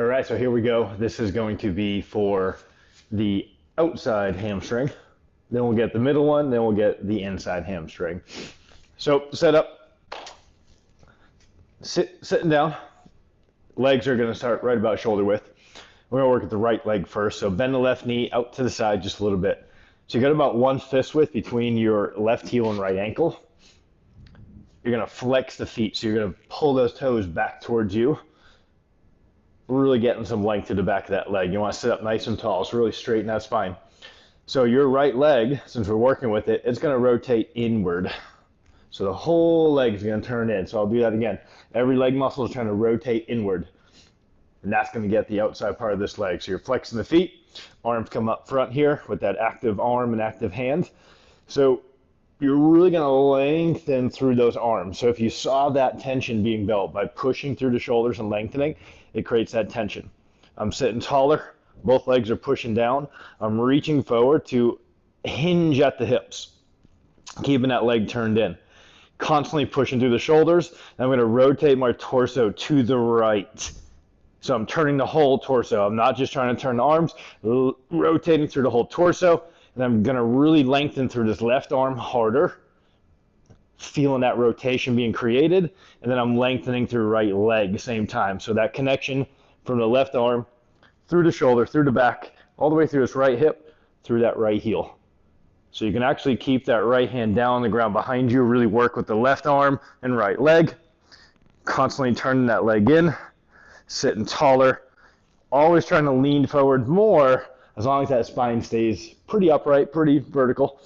All right, so here we go. This is going to be for the outside hamstring. Then we'll get the middle one, then we'll get the inside hamstring. So set up, sitting down. Legs are gonna start right about shoulder width. We're gonna work at the right leg first. So bend the left knee out to the side just a little bit. So you got about 1 fist width between your left heel and right ankle. You're gonna flex the feet. So you're gonna pull those toes back towards you. Really getting some length to the back of that leg. You want to sit up nice and tall. So really straighten that spine. So your right leg, since we're working with it, it's going to rotate inward. So the whole leg is going to turn in. So I'll do that again. Every leg muscle is trying to rotate inward. And that's going to get the outside part of this leg. So you're flexing the feet. Arms come up front here with that active arm and active hand. So you're really going to lengthen through those arms. So if you saw that tension being built by pushing through the shoulders and lengthening, it creates that tension. I'm sitting taller, both legs are pushing down. I'm reaching forward to hinge at the hips, keeping that leg turned in. Constantly pushing through the shoulders, and I'm going to rotate my torso to the right. So I'm turning the whole torso. I'm not just trying to turn the arms, rotating through the whole torso, and I'm going to really lengthen through this left arm harder, feeling that rotation being created, and then I'm lengthening through right leg at the same time. So that connection from the left arm through the shoulder, through the back, all the way through this right hip, through that right heel. So you can actually keep that right hand down on the ground behind you, really work with the left arm and right leg, constantly turning that leg in, sitting taller, always trying to lean forward more as long as that spine stays pretty upright, pretty vertical,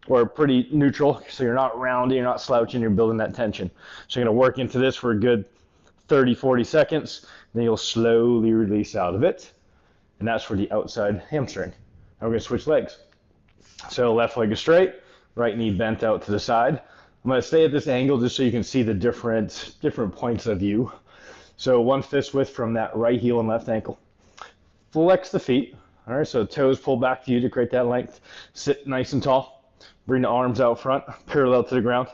or pretty neutral, so you're not rounding, you're not slouching, you're building that tension. So you're going to work into this for a good 30, 40 seconds, then you'll slowly release out of it, and that's for the outside hamstring. Now we're going to switch legs. So left leg is straight, right knee bent out to the side. I'm going to stay at this angle just so you can see the different points of view. So 1 fist width from that right heel and left ankle. Flex the feet. All right, so toes pull back to you to create that length. Sit nice and tall. Bring the arms out front, parallel to the ground.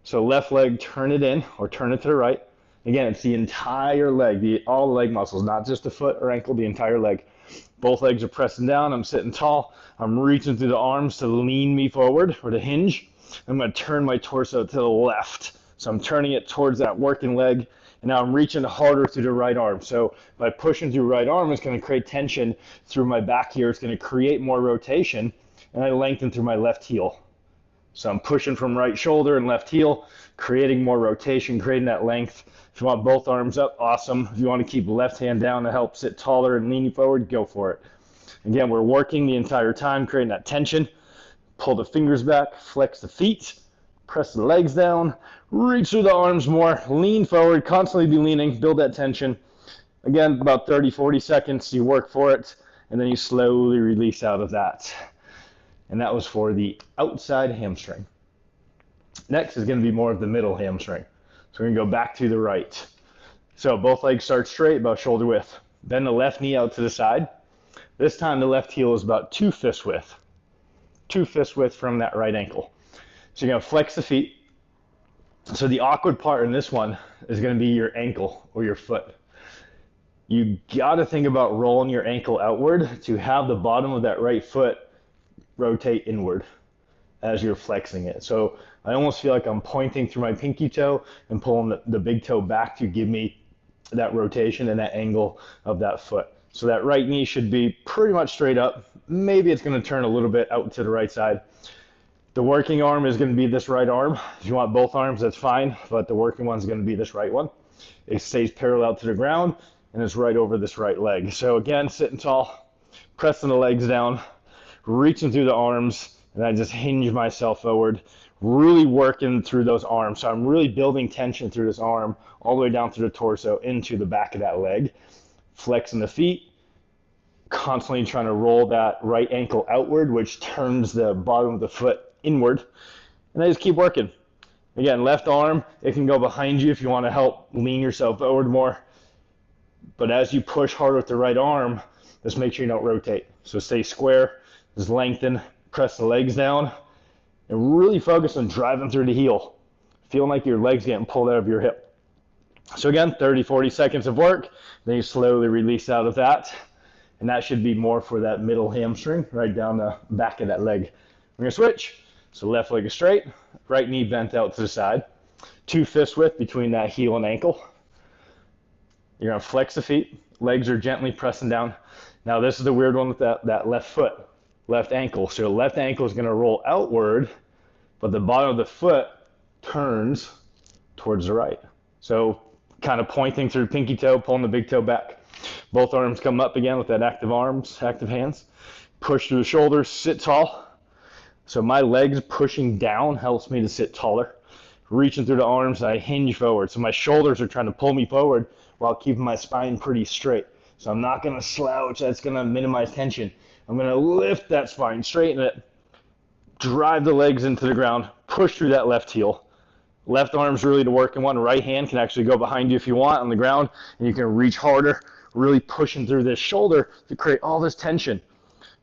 So left leg, turn it in or turn it to the right. Again, it's the entire leg, all the leg muscles, not just the foot or ankle, the entire leg. Both legs are pressing down. I'm sitting tall. I'm reaching through the arms to lean me forward or to hinge. I'm going to turn my torso to the left. So I'm turning it towards that working leg. And now I'm reaching harder through the right arm. So by pushing through right arm, it's going to create tension through my back here. It's going to create more rotation. And I lengthen through my left heel. So I'm pushing from right shoulder and left heel, creating more rotation, creating that length. If you want both arms up, awesome. If you want to keep left hand down to help sit taller and leaning forward, go for it. Again, we're working the entire time, creating that tension. Pull the fingers back, flex the feet, press the legs down, reach through the arms more, lean forward, constantly be leaning, build that tension. Again, about 30, 40 seconds, you work for it, and then you slowly release out of that. And that was for the outside hamstring. Next is going to be more of the middle hamstring. So we're going to go back to the right. So both legs start straight, about shoulder width. Bend the left knee out to the side. This time the left heel is about 2 fist width. 2 fist width from that right ankle. So you're going to flex the feet. So the awkward part in this one is going to be your ankle or your foot. You got to think about rolling your ankle outward to have the bottom of that right foot rotate inward as you're flexing it. So I almost feel like I'm pointing through my pinky toe and pulling the big toe back to give me that rotation and that angle of that foot. So that right knee should be pretty much straight up. Maybe it's going to turn a little bit out to the right side. The working arm is going to be this right arm. If you want both arms, that's fine, but the working one is going to be this right one. It stays parallel to the ground and it's right over this right leg. So again, sitting tall, pressing the legs down, reaching through the arms, and I just hinge myself forward, really working through those arms. So I'm really building tension through this arm all the way down through the torso into the back of that leg, flexing the feet, constantly trying to roll that right ankle outward, which turns the bottom of the foot inward, and I just keep working. Again, left arm, it can go behind you if you want to help lean yourself forward more, but as you push hard with the right arm, just make sure you don't rotate. So stay square, just lengthen, press the legs down, and really focus on driving through the heel, feeling like your leg's getting pulled out of your hip. So again, 30, 40 seconds of work, then you slowly release out of that. And that should be more for that middle hamstring, right down the back of that leg. We're gonna switch. So left leg is straight, right knee bent out to the side. 2 fist width between that heel and ankle. You're gonna flex the feet, legs are gently pressing down. Now this is the weird one with that left foot, left ankle. So left ankle is gonna roll outward, but the bottom of the foot turns towards the right. So kind of pointing through pinky toe, pulling the big toe back. Both arms come up again with that active arms, active hands. Push through the shoulders, sit tall. So my legs pushing down helps me to sit taller. Reaching through the arms, I hinge forward. So my shoulders are trying to pull me forward while keeping my spine pretty straight. So I'm not gonna slouch, that's gonna minimize tension. I'm gonna lift that spine, straighten it, drive the legs into the ground, push through that left heel. Left arm's really the working one. Right hand can actually go behind you if you want on the ground, and you can reach harder, really pushing through this shoulder to create all this tension.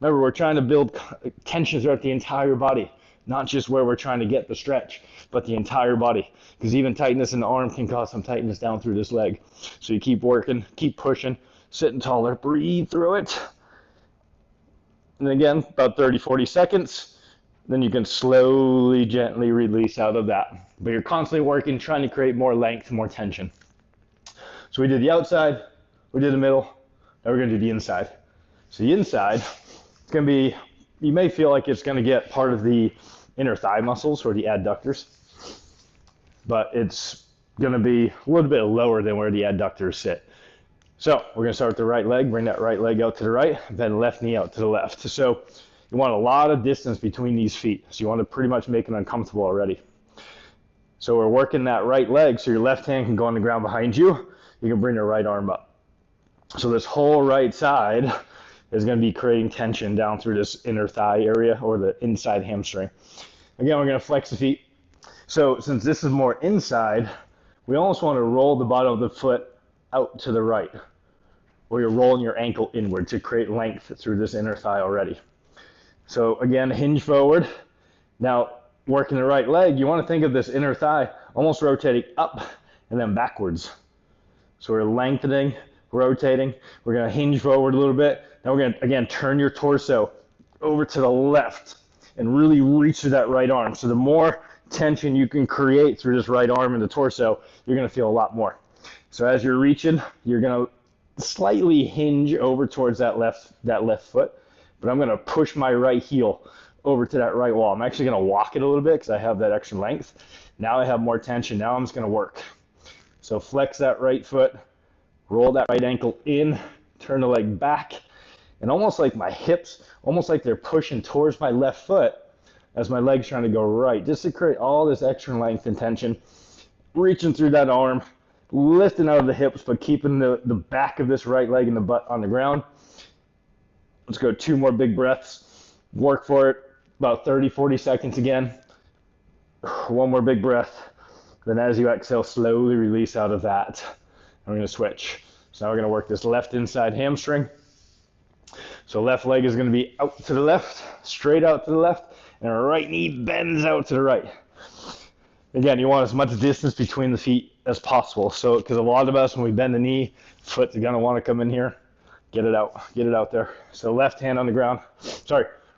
Remember, we're trying to build tension throughout the entire body, not just where we're trying to get the stretch, but the entire body. Because even tightness in the arm can cause some tightness down through this leg. So you keep working, keep pushing, sitting taller, breathe through it. And again, about 30, 40 seconds. Then you can slowly, gently release out of that. But you're constantly working, trying to create more length, more tension. So we did the outside, we did the middle, now we're gonna do the inside. So the inside, it's gonna be, you may feel like it's gonna get part of the inner thigh muscles or the adductors, but it's gonna be a little bit lower than where the adductors sit. So we're gonna start with the right leg, bring that right leg out to the right, then left knee out to the left. So you want a lot of distance between these feet. So you want to pretty much make it uncomfortable already. So we're working that right leg, so your left hand can go on the ground behind you. You can bring your right arm up. So this whole right side is going to be creating tension down through this inner thigh area or the inside hamstring. Again, we're going to flex the feet. So since this is more inside, we almost want to roll the bottom of the foot out to the right, where you're rolling your ankle inward to create length through this inner thigh already. So again, hinge forward. Now, working the right leg, you want to think of this inner thigh almost rotating up and then backwards. So we're lengthening, rotating. We're going to hinge forward a little bit. Now we're going to, again, turn your torso over to the left and really reach through that right arm. So the more tension you can create through this right arm and the torso, you're going to feel a lot more. So as you're reaching, you're going to slightly hinge over towards that left foot. But I'm going to push my right heel over to that right wall. I'm actually going to walk it a little bit because I have that extra length. Now I have more tension. Now I'm just going to work. So flex that right foot, roll that right ankle in, turn the leg back, and almost like my hips, almost like they're pushing towards my left foot as my leg's trying to go right, just to create all this extra length and tension. Reaching through that arm, lifting out of the hips, but keeping the back of this right leg and the butt on the ground. Let's go 2 more big breaths. Work for it, about 30, 40 seconds again. 1 more big breath. Then as you exhale, slowly release out of that. And we're gonna switch. So now we're gonna work this left inside hamstring. So left leg is gonna be out to the left, straight out to the left, and our right knee bends out to the right. Again, you want as much distance between the feet as possible. So, because a lot of us, when we bend the knee, foot's gonna wanna come in here. Get it out there. So left hand on the ground,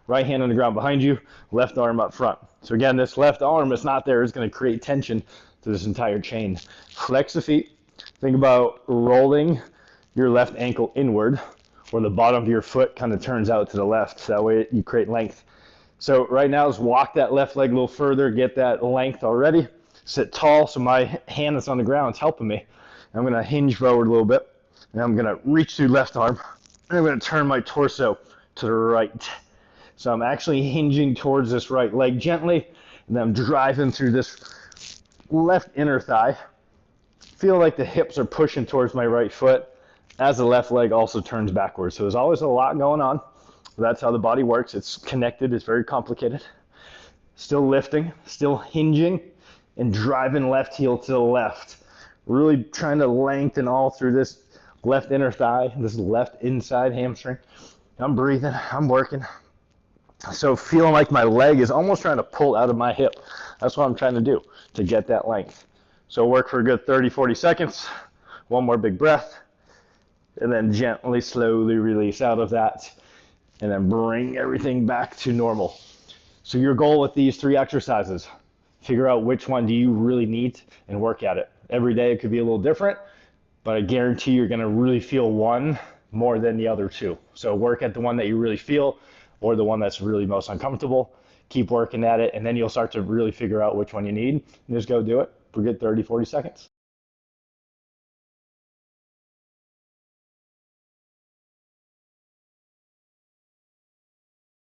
right hand on the ground behind you, left arm up front. So again, this left arm is not there, it's gonna create tension to this entire chain. Flex the feet. Think about rolling your left ankle inward, where the bottom of your foot kind of turns out to the left. So that way you create length. So right now, just walk that left leg a little further, get that length already. Sit tall, so my hand that's on the ground is helping me. I'm gonna hinge forward a little bit. And I'm gonna reach through left arm, and I'm gonna turn my torso to the right. So I'm actually hinging towards this right leg gently, and then I'm driving through this left inner thigh. Feel like the hips are pushing towards my right foot as the left leg also turns backwards. So there's always a lot going on. That's how the body works. It's connected, it's very complicated. Still lifting, still hinging, and driving left heel to the left. Really trying to lengthen all through this left inner thigh, this left inside hamstring. I'm breathing, I'm working. So feeling like my leg is almost trying to pull out of my hip. That's what I'm trying to do, to get that length. So work for a good 30, 40 seconds. One more big breath. And then gently, slowly release out of that. And then bring everything back to normal. So your goal with these 3 exercises, figure out which one do you really need and work at it. Every day it could be a little different, but I guarantee you're gonna really feel one more than the other 2. So work at the one that you really feel or the one that's really most uncomfortable. Keep working at it, and then you'll start to really figure out which one you need. And just go do it for a good 30, 40 seconds.